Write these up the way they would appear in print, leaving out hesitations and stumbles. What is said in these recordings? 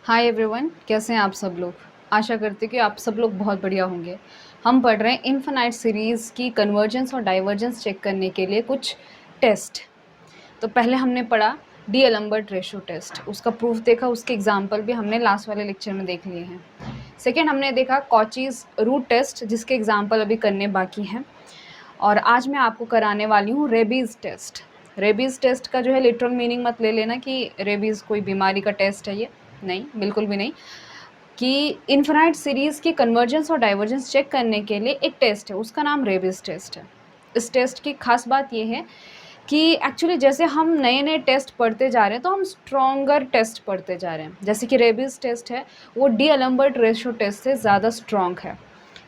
Hi everyone, कैसे हैं आप सब लोग। आशा करते कि आप सब लोग बहुत बढ़िया होंगे। हम पढ़ रहे हैं इनफिनाइट सीरीज़ की कन्वर्जेंस और डाइवर्जेंस चेक करने के लिए कुछ टेस्ट। तो पहले हमने पढ़ा डी-एलम्बर्ट रेशो टेस्ट, उसका प्रूफ देखा, उसके एग्जाम्पल भी हमने लास्ट वाले लेक्चर में देख लिए हैं। सेकेंड हमने देखा कॉचीज़ रूट टेस्ट, जिसके एग्जाम्पल अभी करने बाकी हैं। और आज मैं आपको कराने वाली हूँ रेबीज़ टेस्ट। रेबीज़ टेस्ट का जो है लिटरल मीनिंग मत ले लेना कि रेबीज़ कोई बीमारी का टेस्ट है, ये नहीं, बिल्कुल भी नहीं। कि इनफिनाइट सीरीज़ की कन्वर्जेंस और डाइवर्जेंस चेक करने के लिए एक टेस्ट है, उसका नाम रेबीज़ टेस्ट है। इस टेस्ट की खास बात ये है कि एक्चुअली जैसे हम नए नए टेस्ट पढ़ते जा रहे हैं तो हम स्ट्रॉन्गर टेस्ट पढ़ते जा रहे हैं। जैसे कि रेबीज़ टेस्ट है, वो डी-एलम्बर्ट रेशो टेस्ट से ज़्यादा स्ट्रॉन्ग है।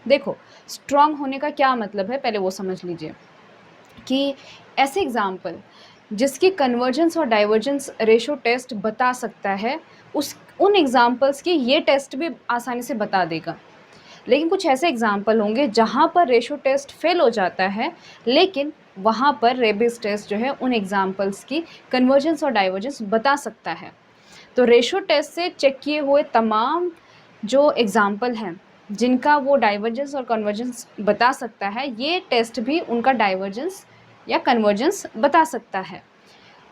देखो, स्ट्रॉन्ग होने का क्या मतलब है, पहले वो समझ लीजिए कि ऐसे एग्जाम्पल जिसकी कन्वर्जेंस और डाइवर्जेंस रेशो टेस्ट बता सकता है, उन एग्जाम्पल्स की ये टेस्ट भी आसानी से बता देगा। लेकिन कुछ ऐसे एग्जाम्पल होंगे जहाँ पर रेशो टेस्ट फेल हो जाता है, लेकिन वहाँ पर रेबीज़ टेस्ट जो है उन एग्जाम्पल्स की कन्वर्जेंस और डाइवर्जेंस बता सकता है। तो रेशो टेस्ट से चेक किए हुए तमाम जो एग्जाम्पल हैं जिनका वो डाइवर्जेंस और कन्वर्जेंस बता सकता है, ये टेस्ट भी उनका डाइवर्जेंस या कन्वर्जेंस बता सकता है।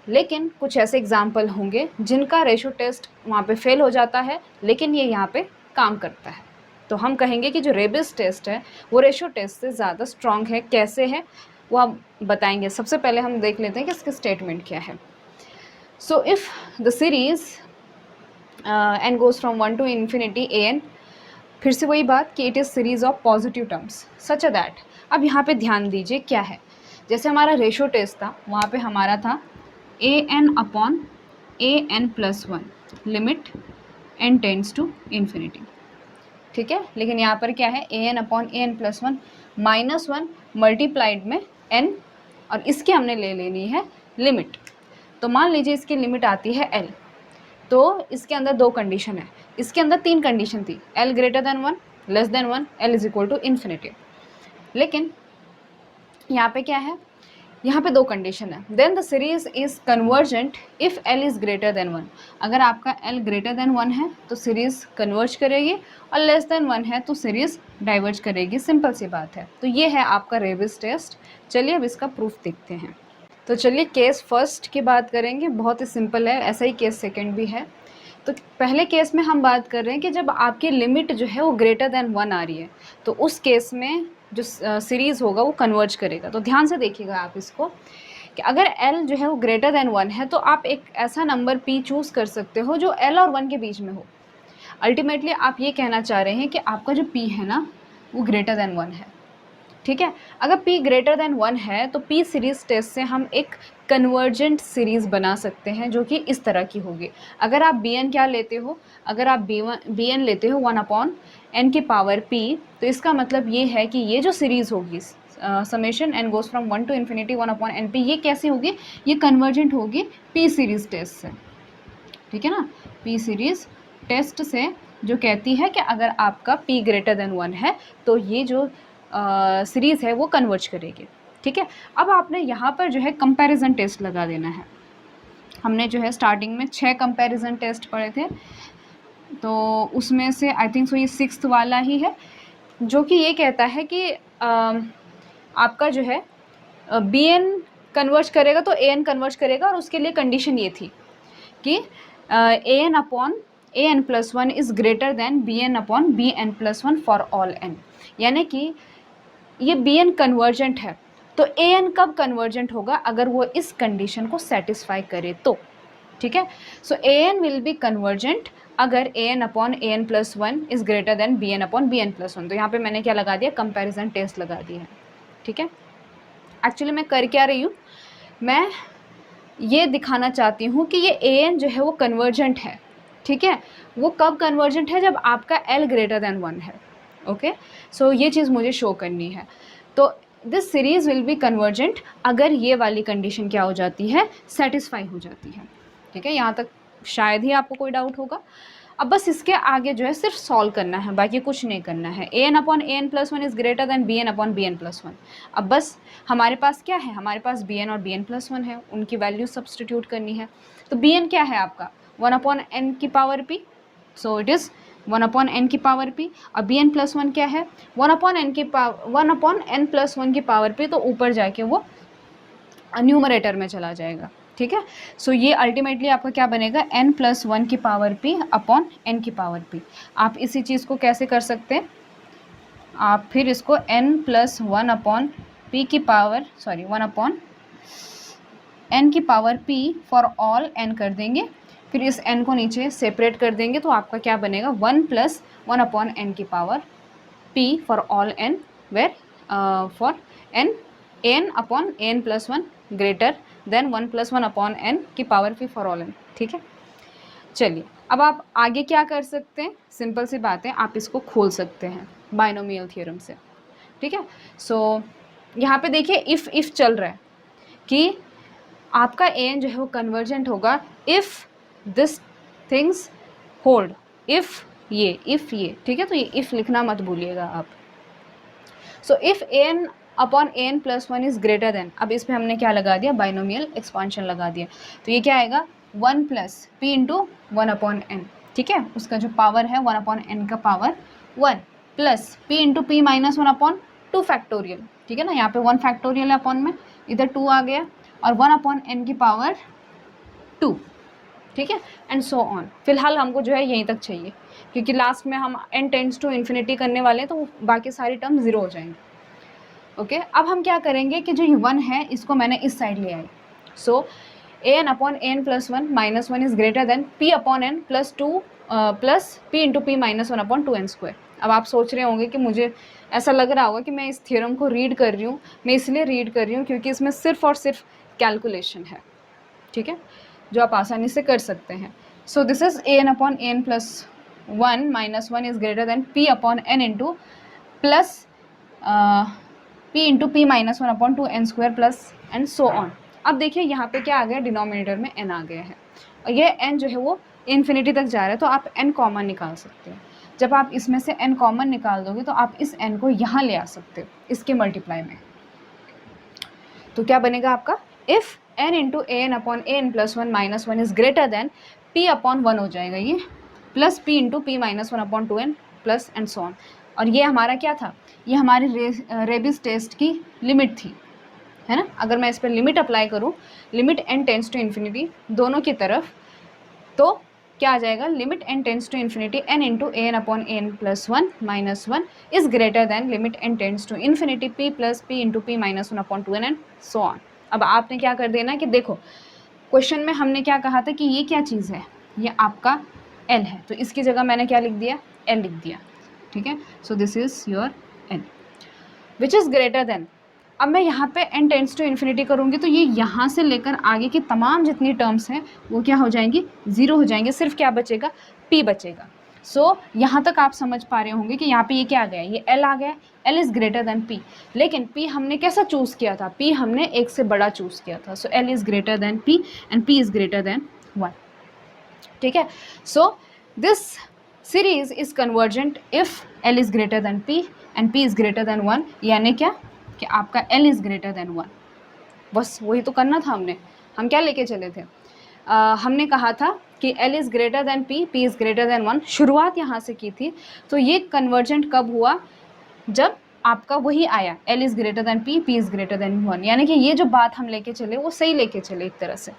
लेकिन कुछ ऐसे एग्जाम्पल होंगे जिनका रेशो टेस्ट वहाँ पे फेल हो जाता है, लेकिन ये यहाँ पे काम करता है। तो हम कहेंगे कि जो रेबीज़ टेस्ट है वो रेशो टेस्ट से ज़्यादा स्ट्रॉन्ग है। कैसे है वो हम बताएंगे। सबसे पहले हम देख लेते हैं कि इसकी स्टेटमेंट क्या है। So if the series n goes from 1 to infinity an, फिर से वही बात कि it is series of positive terms such that. अब यहाँ पे ध्यान दीजिए क्या है। जैसे हमारा रेशो टेस्ट था, वहाँ पे हमारा था A N upon A N plus one, limit N tends to infinity. ठीक है, लेकिन यहाँ पर क्या है, A N upon A N plus one minus one multiplied में एन, और इसकी हमने ले लेनी है लिमिट। तो मान लीजिए इसकी लिमिट आती है एल। तो इसके अंदर दो कंडीशन है, इसके अंदर तीन कंडीशन थी, L greater than one, less than one, L is equal to infinity. लेकिन यहाँ पे क्या है, यहाँ पे दो कंडीशन है। Then the series is convergent if L is greater than one. अगर आपका एल ग्रेटर देन वन है तो सीरीज कन्वर्ज करेगी, और लेस देन वन है तो सीरीज डाइवर्ज करेगी। सिंपल सी बात है। तो ये है आपका रेबीज़ टेस्ट। चलिए अब इसका प्रूफ देखते हैं। तो चलिए केस फर्स्ट की बात करेंगे, बहुत ही सिंपल है। ऐसा ही केस सेकेंड भी है। तो पहले केस में हम बात कर रहे हैं कि जब आपकी लिमिट जो है वो ग्रेटर देन वन आ रही है, तो उस केस में जो सीरीज़ होगा वो कन्वर्ज करेगा। तो ध्यान से देखिएगा आप इसको कि अगर l जो है वो ग्रेटर देन वन है तो आप एक ऐसा नंबर p चूज़ कर सकते हो जो l और वन के बीच में हो। अल्टीमेटली आप ये कहना चाह रहे हैं कि आपका जो p है ना वो ग्रेटर देन वन है। ठीक है, अगर p ग्रेटर देन वन है तो p सीरीज़ टेस्ट से हम एक कन्वर्जेंट सीरीज़ बना सकते हैं जो कि इस तरह की होगी। अगर आप bn क्या लेते हो, अगर आप bn लेते हो 1 अपॉन n की पावर p, तो इसका मतलब ये है कि ये जो सीरीज़ होगी summation n goes from 1 to infinity 1 upon np, ये कैसी होगी, ये कन्वर्जेंट होगी p सीरीज़ टेस्ट से। ठीक है ना, p सीरीज़ टेस्ट से जो कहती है कि अगर आपका p ग्रेटर देन वन है तो ये जो सीरीज़ है वो कन्वर्ज करेगी। ठीक है, अब आपने यहाँ पर जो है कंपैरिजन टेस्ट लगा देना है। हमने जो है स्टार्टिंग में 6 कंपैरिजन टेस्ट पढ़े थे, तो उसमें से आई थिंक सो ये 6th वाला ही है जो कि ये कहता है कि आपका जो है बी एन कन्वर्ज करेगा तो ए एन कन्वर्ज करेगा, और उसके लिए कंडीशन ये थी कि A N upon A N plus one is greater than B N upon B N plus one for all N. यानी कि ये बी एन कन्वर्जेंट है, तो ए एन कब कन्वर्जेंट होगा, अगर वो इस कंडीशन को सेटिस्फाई करे तो। ठीक है, so A N will be convergent अगर A N upon A N plus one is greater than B N upon B N plus one. तो यहाँ पे मैंने क्या लगा दिया, कंपैरिजन टेस्ट लगा दिया है। ठीक है, एक्चुअली मैं कर क्या रही हूँ, मैं ये दिखाना चाहती हूँ कि ये ए एन जो है वो कन्वर्जेंट है। ठीक है, वो कब कन्वर्जेंट है, जब आपका एल ग्रेटर देन वन है। ओके, सो ये चीज़ मुझे शो करनी है। तो this series will be convergent अगर ये वाली कंडीशन क्या हो जाती है, सेटिस्फाई हो जाती है। ठीक है, यहाँ तक शायद ही आपको कोई डाउट होगा। अब बस इसके आगे जो है सिर्फ सॉल्व करना है, बाकी कुछ नहीं करना है। A N upon A N plus one is greater than B N upon B N plus one. अब बस हमारे पास क्या है, हमारे पास बी एन और बी एन प्लस वन है, उनकी वैल्यू सब्सटीट्यूट करनी है। तो बी एन क्या है आपका 1 अपॉन एन की power P, so it is 1/n की पावर p। अब bn+1 क्या है, 1/n की पावर p, तो ऊपर जाके वो न्यूमरेटर में चला जाएगा, ठीक है। सो ये अल्टीमेटली आपका क्या बनेगा, n+1 की पावर p अपॉन n की पावर p। आप इसी चीज़ को कैसे कर सकते हैं, आप फिर इसको n+1 अपॉन p की पावर 1/n की power p for all n कर देंगे, फिर इस n को नीचे सेपरेट कर देंगे, तो आपका क्या बनेगा, 1+1/n की power p for all n, where for n upon n+1 greater than 1+1/n की power p for all n, ठीक है। चलिए अब आप आगे क्या कर सकते हैं, सिंपल सी बात है, आप इसको खोल सकते हैं बाइनोमियल थ्योरम से, ठीक है। सो यहाँ पे देखिए इफ़ चल रहा है कि आपका an जो है वो कन्वर्जेंट होगा if this things hold, if ये, ठीक है। तो ये इफ़ लिखना मत भूलिएगा आप। So if an upon an+1 is greater then, अब इस पर हमने क्या लगा दिया, बाइनोमियल एक्सपांशन लगा दिया, तो ये क्या आएगा, 1+p इंटू 1/n, ठीक है। उसका जो पावर है 1/n का power 1 plus p into p minus 1/2 factorial, ठीक है ना। यहाँ पे 1 फैक्टोरियल है अपॉन में, इधर 2 आ गया, और 1/n की पावर 2, ठीक है, एंड सो ऑन। फिलहाल हमको जो है यहीं तक चाहिए, क्योंकि लास्ट में हम n टेंड्स टू इन्फिनिटी करने वाले हैं, तो बाकी सारी टर्म 0 हो जाएंगे। ओके अब हम क्या करेंगे कि जो ये 1 है इसको मैंने इस साइड ले आई। सो an upon n+1 -1 is greater then p upon n +2 plus p into p -1/2n²। अब आप सोच रहे होंगे कि मुझे ऐसा लग रहा होगा कि मैं इस थ्योरम को रीड कर रही हूँ, मैं इसलिए रीड कर रही हूँ क्योंकि इसमें सिर्फ और सिर्फ कैलकुलेशन है, ठीक है, जो आप आसानी से कर सकते हैं। So this is an upon n+1 -1 is greater then p upon n into plus p into p -1/2n² plus and so on. अब देखिए यहाँ पे क्या आ गया, डिनोमिनेटर में n आ गया है, और ये n जो है वो इन्फिनिटी तक जा रहा है, तो आप n कॉमन निकाल सकते हैं। जब आप इसमें से n कॉमन निकाल दोगे तो आप इस n को यहाँ ले आ सकते हो इसके मल्टीप्लाई में, तो क्या बनेगा आपका, if n into an upon an+1 -1 is greater then p upon 1 हो जाएगा ये, plus p into p -1/2n plus and so on. और ये हमारा क्या था, ये हमारी रेबिस टेस्ट की लिमिट थी, है ना। अगर मैं इस पर लिमिट अप्लाई करूँ, limit n tends to infinity दोनों की तरफ, तो क्या आ जाएगा, limit n tends to infinity n into an upon an+1 -1 is greater than limit n tends to infinity p plus p into p -1/2n and so on. अब आपने क्या कर देना कि देखो क्वेश्चन में हमने क्या कहा था कि ये क्या चीज़ है, ये आपका l है, तो इसकी जगह मैंने क्या लिख दिया, l लिख दिया, ठीक है। So this is your n which is greater then, अब मैं यहाँ पे n टेंड्स टू इन्फिनिटी करूँगी तो ये यहाँ से लेकर आगे की तमाम जितनी टर्म्स हैं वो क्या हो जाएंगी, 0 हो जाएंगे, सिर्फ क्या बचेगा, p बचेगा। सो यहाँ तक आप समझ पा रहे होंगे कि यहाँ पे ये क्या आ गया, ये l आ गया, l is greater then p, लेकिन p हमने कैसा चूज़ किया था, p हमने एक से बड़ा चूज़ किया था। सो l is greater then p and p is greater than 1, ठीक है। सो this series is convergent if l is greater then p and p is greater than 1, यानी क्या कि आपका l इज़ ग्रेटर देन 1। बस वही तो करना था हमने, हम क्या लेके चले थे, हमने कहा था कि l is greater then p, p is greater than 1, शुरुआत यहाँ से की थी। तो ये कन्वर्जेंट कब हुआ, जब आपका वही आया l is greater then p, p is greater than 1, यानी कि ये जो बात हम लेके चले वो सही लेके चले एक तरह से।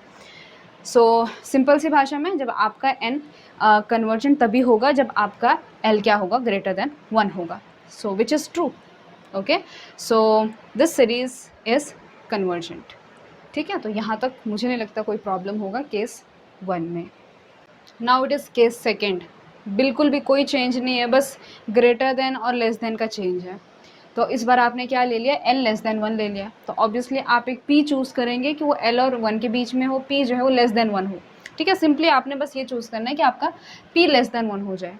सो सिंपल सी भाषा में जब आपका n कन्वर्जेंट तभी होगा जब आपका l क्या होगा, ग्रेटर देन 1 होगा। So which is true, okay. So this series is convergent, ठीक है। तो यहाँ तक मुझे नहीं लगता कोई प्रॉब्लम होगा केस 1 में। Now it is case second, बिल्कुल भी कोई चेंज नहीं है, बस ग्रेटर देन और लेस देन का चेंज है। तो इस बार आपने क्या ले लिया, l लेस देन 1 ले लिया, तो ऑब्वियसली आप एक p चूज़ करेंगे कि वो l और 1 के बीच में हो, p जो है वो लेस देन 1 हो, ठीक है। सिंपली आपने बस ये चूज़ करना है कि आपका p लेस देन 1 हो जाए।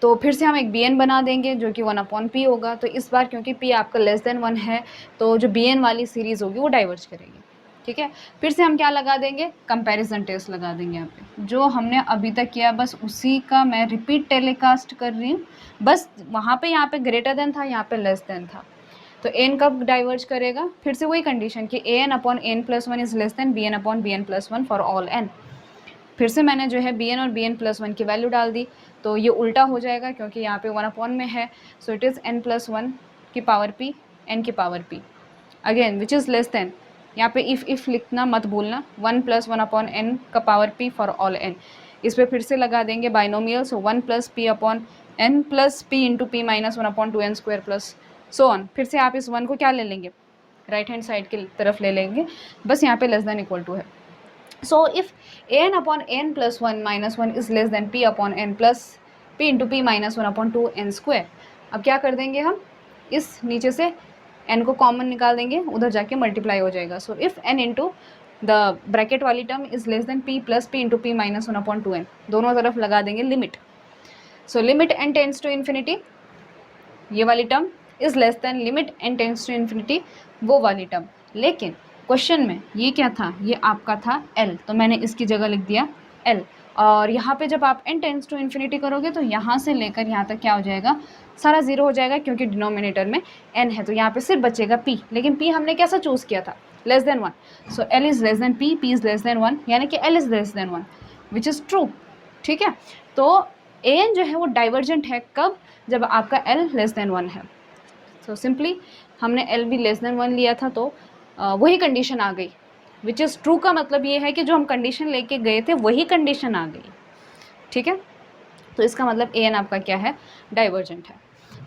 तो फिर से हम एक bn बना देंगे जो कि 1/p होगा। तो इस बार क्योंकि p आपका लेस देन 1 है तो जो bn वाली सीरीज़ होगी वो डाइवर्ज करेगी, ठीक है। फिर से हम क्या लगा देंगे, कंपैरिजन टेस्ट लगा देंगे। यहाँ पे जो हमने अभी तक किया बस उसी का मैं रिपीट टेलीकास्ट कर रही हूँ, बस वहाँ पे यहाँ पे ग्रेटर देन था, यहाँ पे लेस देन था, तो n कब डाइवर्ज करेगा, फिर से वही कंडीशन कि an upon n+1 is less than bn upon bn+1 for all n। फिर से मैंने जो है बी एन और बी एन प्लस वन की वैल्यू डाल दी, तो ये उल्टा हो जाएगा क्योंकि यहाँ पे 1 में है, so it is n plus one की पावर p, n की power p again which is less than, यहाँ पे इफ़ लिखना मत भूलना, 1 प्लस 1/n का power p for all n। इस पर फिर से लगा देंगे binomial, so 1 plus p upon n plus p into p minus 1/2n square plus so on. फिर से आप इस 1 को क्या ले लेंगे, राइट हैंड साइड की तरफ ले लेंगे, बस यहाँ पे लेस देन इक्वल टू है। So if an upon n plus 1 minus 1 is less than p upon n plus p into p minus 1/2 n square, अब क्या कर देंगे हम, इस नीचे से n को कॉमन निकाल देंगे, उधर जाके मल्टीप्लाई हो जाएगा। So if n into the bracket वाली term is less than p plus p into p minus 1/2n, दोनों तरफ लगा देंगे limit. So limit n tends to infinity, ये वाली term is less than limit n tends to infinity, वो वाली term. लेकिन क्वेश्चन में ये क्या था, ये आपका था L, तो मैंने इसकी जगह लिख दिया L। और यहाँ पे जब आप n टेंड्स टू इन्फिनिटी करोगे तो यहाँ से लेकर यहाँ तक क्या हो जाएगा, सारा ज़ीरो हो जाएगा क्योंकि डिनोमिनेटर में n है, तो यहाँ पे सिर्फ बचेगा p। लेकिन p हमने कैसा चूज़ किया था, less than 1, so L is less than p, p is less than 1, यानी कि L is less than 1 which is true. ठीक है, तो an जो है वो डाइवर्जेंट है कब, जब आपका L लेस देन 1 है। सो सिंपली हमने L भी लेस देन 1 लिया था, तो वही कंडीशन आ गई, विच इज़ ट्रू का मतलब ये है कि जो हम कंडीशन लेके गए थे वही कंडीशन आ गई। ठीक है, तो इसका मतलब an आपका क्या है, डाइवर्जेंट है।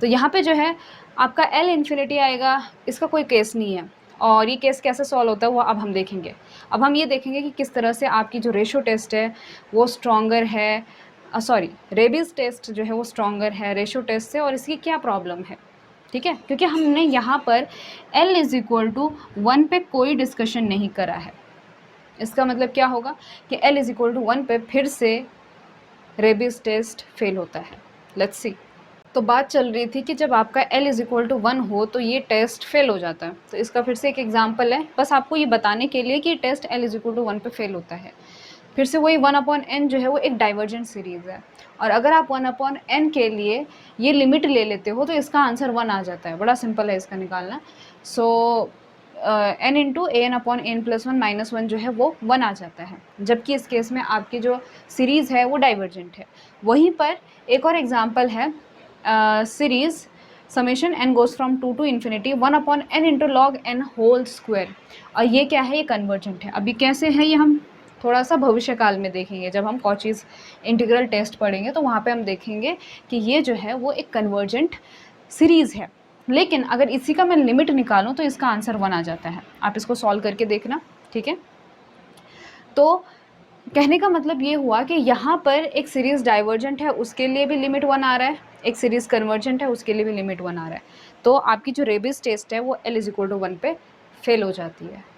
तो यहाँ पे जो है आपका L इन्फिनिटी आएगा, इसका कोई केस नहीं है। और ये केस कैसे सॉल्व होता है वो अब हम देखेंगे। अब हम ये देखेंगे कि किस तरह से आपकी जो रेशो टेस्ट है वो स्ट्रॉन्गर है, रेबीज़ टेस्ट जो है वो स्ट्रॉन्गर है रेशो टेस्ट से, और इसकी क्या प्रॉब्लम है। ठीक है, क्योंकि हमने यहाँ पर L इज़ इक्वल टू 1 पे कोई डिस्कशन नहीं करा है। इसका मतलब क्या होगा कि L इज़ इक्वल टू 1 पे फिर से रेबीज़ टेस्ट फेल होता है। Let's see. तो बात चल रही थी कि जब आपका L इज़ इक्वल टू 1 हो तो ये टेस्ट फेल हो जाता है। तो इसका फिर से एक एग्जांपल है, बस आपको ये बताने के लिए कि test L is equal to 1 पे फेल होता है। फिर से वही 1/n जो है वो एक डाइवर्जेंट सीरीज़ है, और अगर आप 1/n के लिए ये लिमिट ले लेते हो तो इसका आंसर 1 आ जाता है। बड़ा सिंपल है इसका निकालना। सो n into an/n plus 1 minus 1 जो है वो 1 आ जाता है, जबकि इस केस में आपकी जो सीरीज़ है वो डाइवर्जेंट है। वहीं पर एक और एग्जांपल है, series summation n goes from 2 to infinity 1/n into log n whole square, और ये क्या है, ये कन्वर्जेंट है। अभी कैसे है ये हम थोड़ा सा भविष्य काल में देखेंगे, जब हम कॉचीज़ इंटीग्रल टेस्ट पढ़ेंगे तो वहाँ पे हम देखेंगे कि ये जो है वो एक कन्वर्जेंट सीरीज़ है। लेकिन अगर इसी का मैं लिमिट निकालूं तो इसका आंसर 1 आ जाता है। आप इसको सॉल्व करके देखना। ठीक है, तो कहने का मतलब ये हुआ कि यहाँ पर एक सीरीज़ डाइवर्जेंट है उसके लिए भी लिमिट 1 आ रहा है, एक सीरीज़ कन्वर्जेंट है उसके लिए भी लिमिट 1 आ रहा है। तो आपकी जो रेबीज़ टेस्ट है वो L इज़ इक्वल टू 1 पे फेल हो जाती है।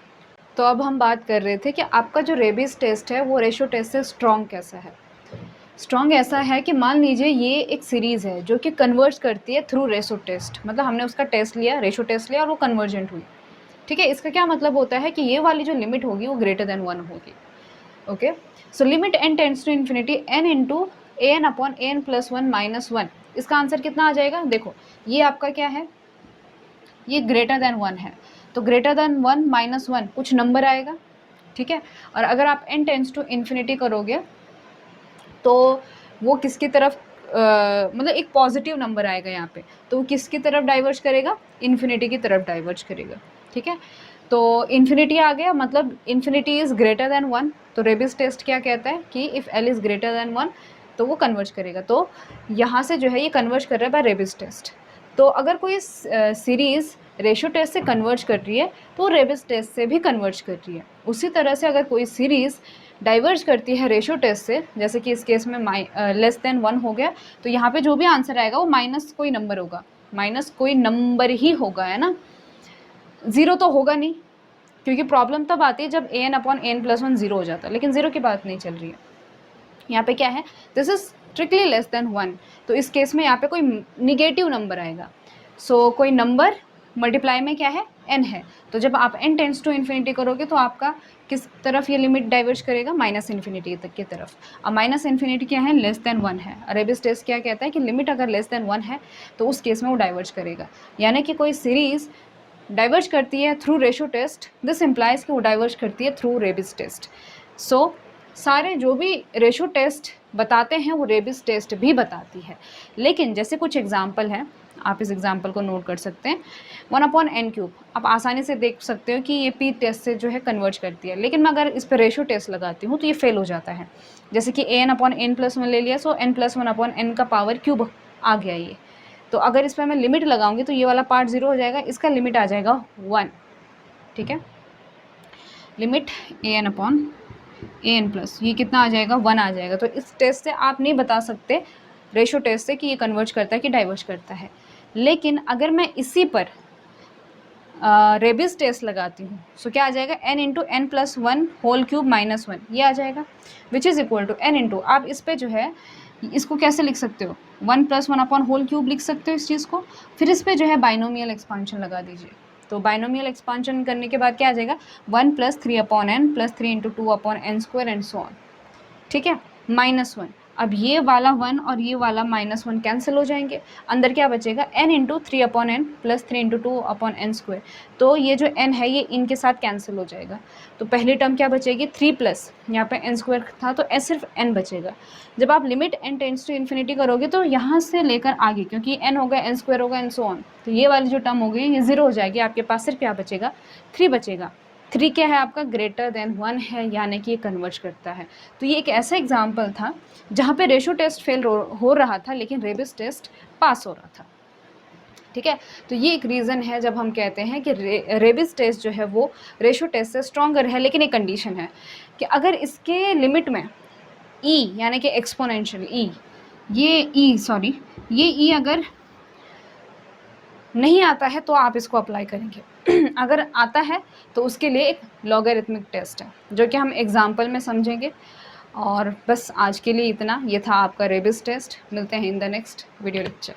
तो अब हम बात कर रहे थे कि आपका जो रेबीज़ टेस्ट है वो रेशो टेस्ट से स्ट्रॉन्ग कैसा है। स्ट्रॉन्ग ऐसा है कि मान लीजिए ये एक सीरीज़ है जो कि कन्वर्ज करती है थ्रू रेशो टेस्ट, मतलब हमने उसका टेस्ट लिया, रेशो टेस्ट लिया और वो कन्वर्जेंट हुई। ठीक है, इसका क्या मतलब होता है कि ये वाली जो लिमिट होगी वो ग्रेटर देन 1 होगी। Okay, so limit n tends to infinity n into an/n plus 1 minus 1, इसका आंसर कितना आ जाएगा। देखो ये आपका क्या है, ये ग्रेटर देन 1 है, तो ग्रेटर देन 1 माइनस 1 कुछ नंबर आएगा। ठीक है, और अगर आप n टेंड्स टू इन्फिनिटी करोगे तो वो किसकी तरफ मतलब एक पॉजिटिव नंबर आएगा यहाँ पे, तो वो किसकी तरफ डाइवर्ज करेगा, इन्फिनिटी की तरफ डाइवर्ज करेगा। ठीक है, तो इन्फिनिटी आ गया, मतलब इन्फिनिटी इज़ ग्रेटर देन 1, तो रेबीज़ टेस्ट क्या कहता है कि if L is greater than 1 तो वो कन्वर्ज करेगा। तो यहाँ से जो है ये कन्वर्ज कर रहा है बाय रेबीज़ टेस्ट। तो अगर कोई सीरीज़ रेशो टेस्ट से कन्वर्ज कर रही है तो रेबीज़ टेस्ट से भी कन्वर्ज कर रही है। उसी तरह से अगर कोई सीरीज़ डाइवर्ज करती है रेशो टेस्ट से, जैसे कि इस केस में लेस देन 1 हो गया, तो यहाँ पे जो भी आंसर आएगा वो माइनस कोई नंबर होगा, माइनस कोई नंबर ही होगा, है ना, ज़ीरो तो होगा नहीं, क्योंकि प्रॉब्लम तब आती है जब an/n प्लस 1 ज़ीरो हो जाता है, लेकिन ज़ीरो की बात नहीं चल रही है। यहाँ पे क्या है, this is strictly less than 1, तो इस केस में यहाँ पे कोई निगेटिव नंबर आएगा। सो कोई नंबर मल्टीप्लाई में क्या है, n है, तो जब आप n टेंड्स टू इन्फिनिटी करोगे तो आपका किस तरफ ये लिमिट डाइवर्ज करेगा, माइनस इन्फिनिटी तक की तरफ। अब माइनस इन्फिनिटी क्या है, लेस देन 1 है। रेबीज़ टेस्ट क्या कहता है कि लिमिट अगर लेस देन 1 है तो उस केस में वो डाइवर्ज करेगा, यानी कि कोई सीरीज़ डाइवर्ज करती है through ratio test, this implies कि वो डाइवर्ज करती है थ्रू रेबीज़ टेस्ट। सो सारे जो भी रेशो टेस्ट बताते हैं वो रेबिस टेस्ट भी बताती है। लेकिन जैसे कुछ एग्जाम्पल हैं, आप इस एग्जाम्पल को नोट कर सकते हैं। 1/n³, आप आसानी से देख सकते हो कि ये पी टेस्ट से जो है कन्वर्ज करती है, लेकिन मैं अगर इस पर रेशो टेस्ट लगाती हूँ तो ये फेल हो जाता है। जैसे कि an/n+1 ले लिया, सो n+1/n का पावर क्यूब आ गया ये। तो अगर इस पर मैं लिमिट लगाऊंगी तो ये वाला पार्ट 0 हो जाएगा, इसका लिमिट आ जाएगा 1। ठीक है, लिमिट an/an+, ये कितना आ जाएगा, 1 आ जाएगा। तो इस टेस्ट से आप नहीं बता सकते, रेशो टेस्ट से, कि ये कन्वर्ज करता है कि डाइवर्ज करता है। लेकिन अगर मैं इसी पर रेबिस टेस्ट लगाती हूँ, सो क्या आ जाएगा, n×n+1^3 - 1, ये आ जाएगा, which is equal to n × आप इस पे जो है इसको कैसे लिख सकते हो, 1+1/3 लिख सकते हो इस चीज़ को। फिर इस पे जो है बाइनोमियल एक्सपांशन लगा दीजिए। तो बाइनोमियल एक्सपांशन करने के बाद क्या आ जाएगा, 1 + 3/n + 3 × 2/n² and so on. ठीक है, -1। अब ये वाला 1 और ये वाला -1 कैंसिल हो जाएंगे, अंदर क्या बचेगा, n × 3/n + 3 × 2/n²। तो ये जो n है ये इनके साथ कैंसिल हो जाएगा। तो पहली टर्म क्या बचेगी, 3+ यहाँ पे n² था तो सिर्फ n बचेगा। जब आप limit n tends to infinity करोगे तो यहाँ से लेकर आगे, क्योंकि n होगा, n² होगा एंड सो ऑन, तो ये वाली जो टर्म हो गई ये 0 हो जाएगी। आपके पास सिर्फ क्या बचेगा, 3 बचेगा। 3 क्या है आपका, ग्रेटर देन 1 है, यानी कि ये कन्वर्ज करता है। तो ये एक ऐसा एग्जाम्पल था जहाँ पे रेशो टेस्ट फेल हो रहा था लेकिन रेबिस टेस्ट पास हो रहा था। ठीक है, तो ये एक रीज़न है जब हम कहते हैं कि रेबिस टेस्ट जो है वो रेशो टेस्ट से स्ट्रॉन्गर है। लेकिन एक कंडीशन है कि अगर इसके लिमिट में ई यानी कि एक्सपोनेंशियल ई, ये ई अगर नहीं आता है तो आप इसको अप्लाई करेंगे। अगर आता है तो उसके लिए एक लॉगरिथमिक टेस्ट है जो कि हम एग्जाम्पल में समझेंगे। और बस आज के लिए इतना, ये था आपका रेबिस टेस्ट। मिलते हैं in the next video lecture.